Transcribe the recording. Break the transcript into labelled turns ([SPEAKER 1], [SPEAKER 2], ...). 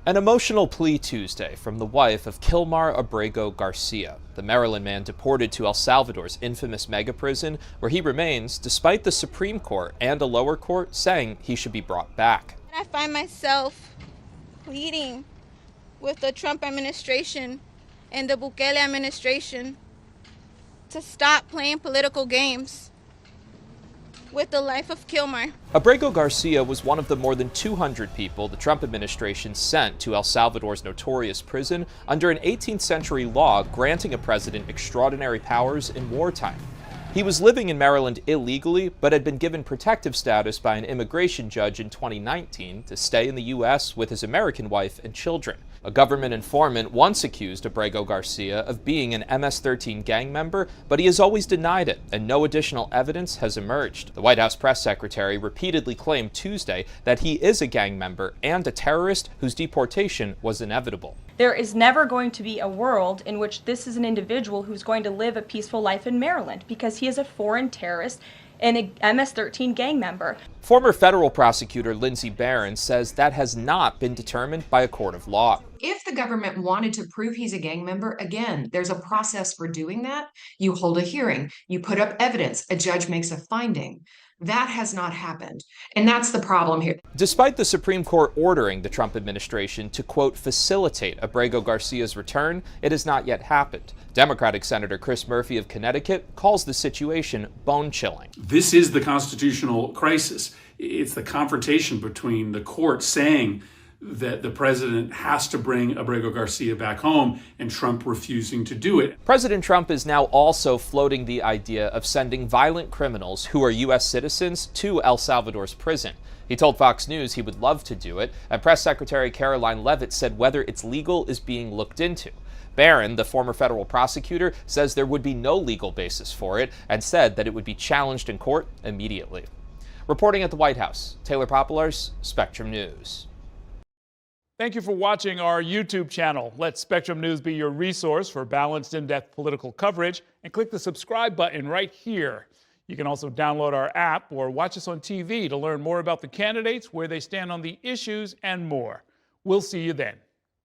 [SPEAKER 1] An emotional plea Tuesday from the wife of Kilmar Abrego Garcia, the Maryland man deported to El Salvador's infamous mega prison, where he remains despite the Supreme Court and a lower court saying he should be brought back.
[SPEAKER 2] I find myself pleading with the Trump administration and the Bukele administration to stop playing political games with the life of Kilmar.
[SPEAKER 1] Abrego Garcia was one of the more than 200 people the Trump administration sent to El Salvador's notorious prison under an 18th century law granting a president extraordinary powers in wartime. He was living in Maryland illegally, but had been given protective status by an immigration judge in 2019 to stay in the U.S. with his American wife and children. A government informant once accused Abrego Garcia of being an MS-13 gang member, but he has always denied it, and no additional evidence has emerged. The White House press secretary repeatedly claimed Tuesday that he is a gang member and a terrorist whose deportation was inevitable.
[SPEAKER 3] There is never going to be a world in which this is an individual who's going to live a peaceful life in Maryland because he is a foreign terrorist and a MS-13 gang member.
[SPEAKER 1] Former federal prosecutor Lindsey Barron says that has not been determined by a court of law.
[SPEAKER 4] If the government wanted to prove he's a gang member, again, there's a process for doing that. You hold a hearing, you put up evidence, a judge makes a finding. That has not happened, and that's the problem here.
[SPEAKER 1] Despite the Supreme Court ordering the Trump administration to, quote, facilitate Abrego Garcia's return, it has not yet happened. Democratic Senator Chris Murphy of Connecticut calls the situation bone-chilling.
[SPEAKER 5] This is the constitutional crisis. It's the confrontation between the court saying that the president has to bring Abrego Garcia back home and Trump refusing to do it.
[SPEAKER 1] President Trump is now also floating the idea of sending violent criminals who are U.S. citizens to El Salvador's prison. He told Fox News he would love to do it, and Press Secretary Caroline Leavitt said whether it's legal is being looked into. Barron, the former federal prosecutor, says there would be no legal basis for it and said that it would be challenged in court immediately. Reporting at the White House, Taylor Populars, Spectrum News.
[SPEAKER 6] Thank you for watching our YouTube channel. Let Spectrum News be your resource for balanced, in-depth political coverage, and click the subscribe button right here. You can also download our app or watch us on TV to learn more about the candidates, where they stand on the issues, and more. We'll see you then.